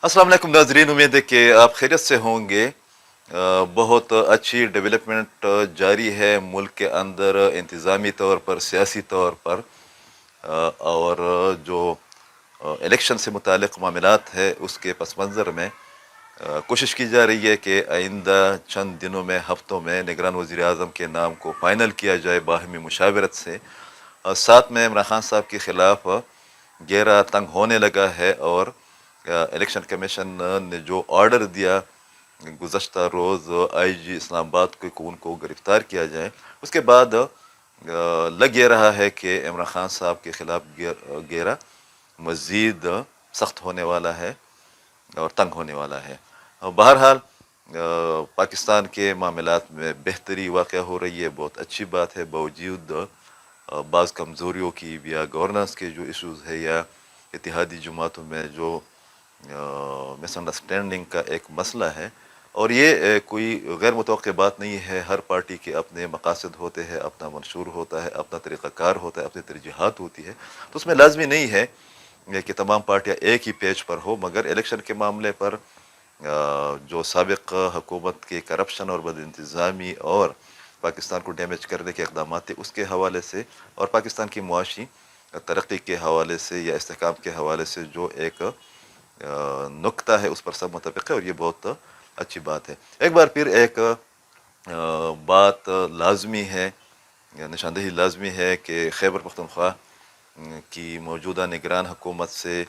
अस्सलाम वालेकुम नाजरीन, उम्मीद है कि आप खैरियत से होंगे। बहुत अच्छी डेवलपमेंट जारी है मुल्क के अंदर इंतज़ामी तौर पर, सियासी तौर पर। और जो इलेक्शन से मुतालिक मामलात है उसके पस मंज़र में कोशिश की जा रही है कि आइंदा चंद दिनों में, हफ्तों में निगरान वज़ीर आज़म के नाम को फ़ाइनल किया जाए बाहमी मुशावरत से। साथ में इमरान खान साहब के ख़िलाफ़ घेरा तंग होने लगा है और इलेक्शन कमीशन ने जो ऑर्डर दिया गुज़श्ता रोज़ आईजी इस्लामाबाद को उनको गिरफ़्तार किया जाए, उसके बाद लग ये रहा है कि इमरान खान साहब के ख़िलाफ़ घेरा मज़ीद सख्त होने वाला है और तंग होने वाला है। बहरहाल पाकिस्तान के मामलात में बेहतरी वाक़या हो रही है, बहुत अच्छी बात है। बावजूद बाज़ कमज़ोरियों की या गवर्नेंस के जो इश्यूज़ है या इत्तेहादी जमातों में जो मिसअंडरस्टैंडिंग का एक मसला है, और ये कोई गैर मुतवक्की बात नहीं है। हर पार्टी के अपने मकासद होते हैं, अपना मंशूर होता है, अपना तरीक़ाकार होता है, अपनी तरजीहात होती है। तो उसमें लाजमी नहीं है कि तमाम पार्टियाँ एक ही पेज पर हो, मगर इलेक्शन के मामले पर जो साबिक़ हुकूमत के करप्शन और बदइंतज़ामी और पाकिस्तान को डैमेज करने के इक़दाम थे उसके हवाले से, और पाकिस्तान की मुआशी तरक्की के हवाले से या इस्तेहकाम के हवाले से जो एक नुक्ता है उस पर सब मुतफ़िक़ है, और ये बहुत अच्छी बात है। एक बार फिर एक बात लाजमी है, निशानदही लाजमी है कि खैबर पख्तूनख्वा की मौजूदा निगरान हुकूमत से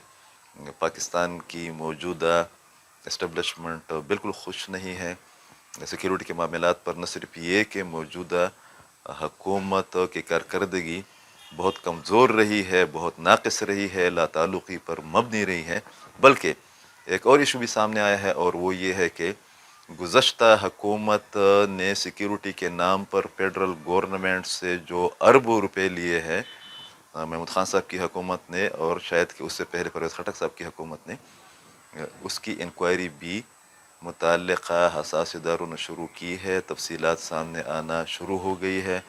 पाकिस्तान की मौजूदा इस्टबलिशमेंट बिल्कुल खुश नहीं है। सिक्योरिटी के मामलात पर न सिर्फ ये कि मौजूदा हुकूमत की कारकर्दगी बहुत कमज़ोर रही है, बहुत नाक़िस रही है, लाताल्लुक़ी पर मबनी रही है, बल्कि एक और इशू भी सामने आया है, और वो ये है कि गुज़श्ता हुकूमत ने सिक्योरिटी के नाम पर फेडरल गवर्नमेंट से जो अरबों रुपए लिए हैं, महमूद खान साहब की हुकूमत ने और शायद कि उससे पहले परवेज़ खटक साहब की हुकूमत ने, उसकी इंक्वायरी भी मुतल्लिक़ा हसास इदारों ने शुरू की है। तफसीलात सामने आना शुरू हो गई है,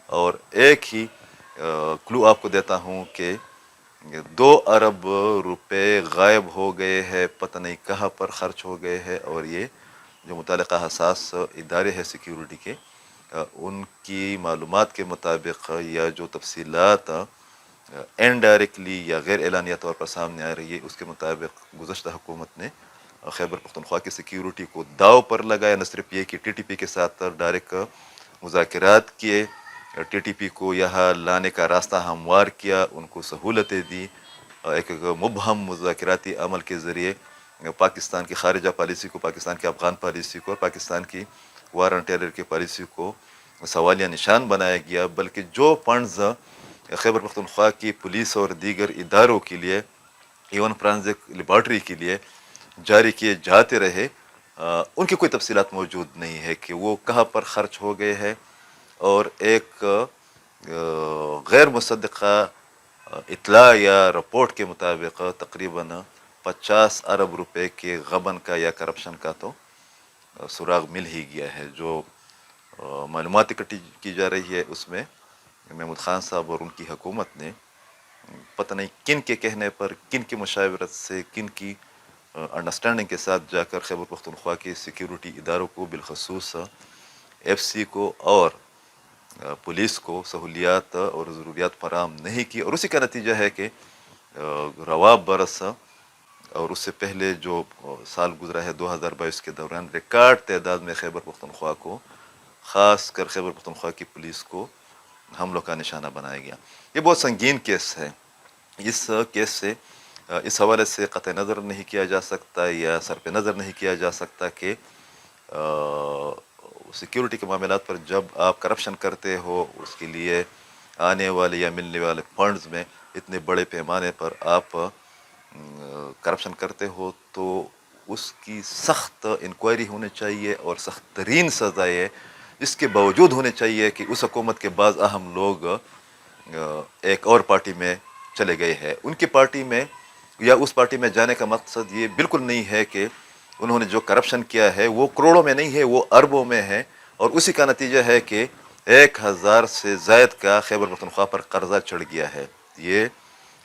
और एक ही क्लू आपको देता हूँ कि 2 अरब रुपए गायब हो गए हैं, पता नहीं कहाँ पर ख़र्च हो गए हैं। और ये जो मुतल्लिक़ा हसास इदारे हैं सिक्योरिटी के, उनकी मालूमात के मुताबिक या जो तफसीलात इनडायरेक्टली या गैर एलानिया तौर पर सामने आ रही है, उसके मुताबिक गुज़श्ता हुकूमत ने खैबर पख्तूनख्वा की सिक्योरिटी को दाव पर लगाया। न सिर्फ ये कि टीटीपी के साथ डायरेक्ट मुज़ाकरात किए, टीटीपी को यहाँ लाने का रास्ता हमवार किया, उनको सहूलतें दी, एक मुबहम मुज़ाकराती अमल के ज़रिए पाकिस्तान की खारिजा पॉलिसी को, पाकिस्तान की अफ़गान पॉलिसी को और पाकिस्तान की वार ऑन टेरर की पॉलिसी को सवालिया निशान बनाया गया। बल्कि जो फंड्स खैबर पख्तूनख्वा की पुलिस और दीगर इदारों के लिए, इवन फ्रांसिक लेबॉर्ट्री के लिए जारी किए जाते रहे, उनकी कोई तफसीलात मौजूद नहीं है कि वो कहाँ पर ख़र्च हो गए हैं। और एक गैर मुसद्दक़ा इत्ला या रिपोर्ट के मुताबिक तकरीबन 50 अरब रुपए के गबन का या करप्शन का तो सुराग मिल ही गया है। जो मालूमात इकट्ठी की जा रही है उसमें महमूद खान साहब और उनकी हुकूमत ने पता नहीं किन के कहने पर, किन की मुशावरत से, किन की अंडरस्टैंडिंग के साथ जाकर खैबर पख्तूनख्वा के सिक्योरिटी इदारों को, बिलखसूस एफसी को और पुलिस को सहूलियात और ज़रूरियात फराम नहीं की। और उसी का नतीजा है कि रवा बरस और उससे पहले जो साल गुजरा है 2022 के दौरान रिकॉर्ड तादाद में खैबर पख्तूनख्वा को, ख़ास कर खैबर पख्तूनख्वा की पुलिस को हमलों का निशाना बनाया गया। ये बहुत संगीन केस है। इस केस से इस हवाले से क़त्ई नज़र नहीं किया जा सकता या सर पे नज़र नहीं किया जा सकता कि सिक्योरिटी के मामलात पर जब आप करप्शन करते हो, उसके लिए आने वाले या मिलने वाले फंड्स में इतने बड़े पैमाने पर आप करप्शन करते हो, तो उसकी सख्त इंक्वायरी होनी चाहिए और सख्त तरीन सज़ाएँ इसके बावजूद होने चाहिए कि उस हुकूमत के बाद अहम लोग एक और पार्टी में चले गए हैं। उनकी पार्टी में या उस पार्टी में जाने का मकसद ये बिल्कुल नहीं है कि उन्होंने जो करप्शन किया है वो करोड़ों में नहीं है, वो अरबों में है। और उसी का नतीजा है कि 1000 से ज़ायद का खैबर पख्तूनख्वा पर कर्जा चढ़ गया है। ये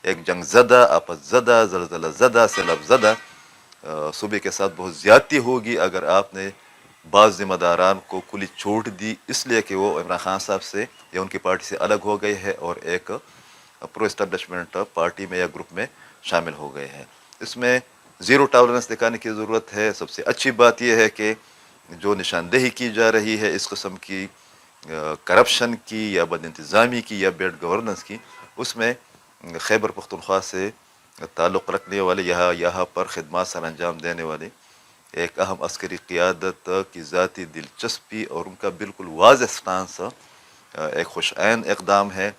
एक जंग ज़दा, आपस ज़दा, ज़लज़ला ज़दा, सैलाब ज़दा صوبے کے ساتھ بہت زیادتی ہوگی اگر آپ نے بعض ذمہ داران کو کھلی چھوٹ دی اس لیے کہ وہ عمران خان صاحب سے یا ان کی پارٹی سے الگ ہو گئے ہیں اور ایک پرو اسٹیبلشمنٹ پارٹی میں یا گروپ میں شامل ہو گئے ہیں۔ اس میں زیرو ٹالرنس دکھانے کی ضرورت ہے۔ سب سے اچھی بات یہ ہے کہ جو نشاندہی کی جا رہی ہے اس قسم کی کرپشن کی یا بد انتظامی کی یا بیڈ گورننس کی، اس میں خیبر پختونخوا سے تعلق رکھنے والے یہاں پر خدمات سر انجام دینے والے ایک اہم عسکری قیادت کی ذاتی دلچسپی اور ان کا بالکل واضح سٹانس ایک خوش عین اقدام ہے۔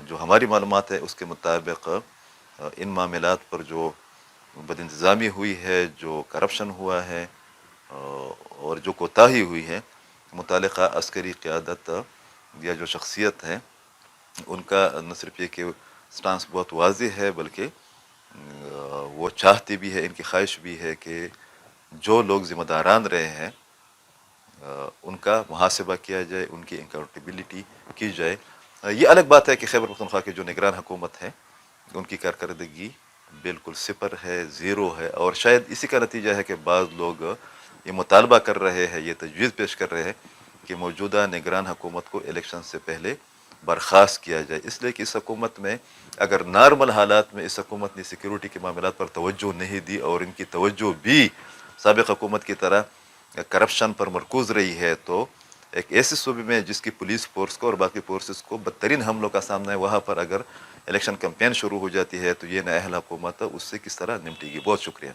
جو ہماری معلومات ہے اس کے مطابق ان معاملات پر جو بد انتظامی ہوئی ہے، جو کرپشن ہوا ہے اور جو کوتاہی ہوئی ہے، متعلقہ عسکری قیادت یا جو شخصیت ہے ان کا نہ صرف یہ کہ سٹانس بہت واضح ہے بلکہ وہ چاہتی بھی ہے، ان کی خواہش بھی ہے کہ جو لوگ ذمہ داران رہے ہیں ان کا محاسبہ کیا جائے، ان کی اکاؤنٹیبلٹی کی جائے۔ یہ الگ بات ہے کہ خیبر پختونخوا کی جو نگران حکومت ہے ان کی کارکردگی بالکل صفر ہے، زیرو ہے، اور شاید اسی کا نتیجہ ہے کہ بعض لوگ یہ مطالبہ کر رہے ہیں، یہ تجویز پیش کر رہے ہیں کہ موجودہ نگران حکومت کو الیکشن سے پہلے برخاست کیا جائے، اس لیے کہ اس حکومت میں اگر نارمل حالات میں اس حکومت نے سیکیورٹی کے معاملات پر توجہ نہیں دی اور ان کی توجہ بھی سابق حکومت کی طرح کرپشن پر مرکوز رہی ہے، تو ایک ایسے صوبے میں جس کی پولیس فورس کو اور باقی فورسز کو بدترین حملوں کا سامنا ہے، وہاں پر اگر الیکشن کمپین شروع ہو جاتی ہے تو یہ نااہل حکومت اس سے کس طرح نمٹے گی۔ بہت شکریہ۔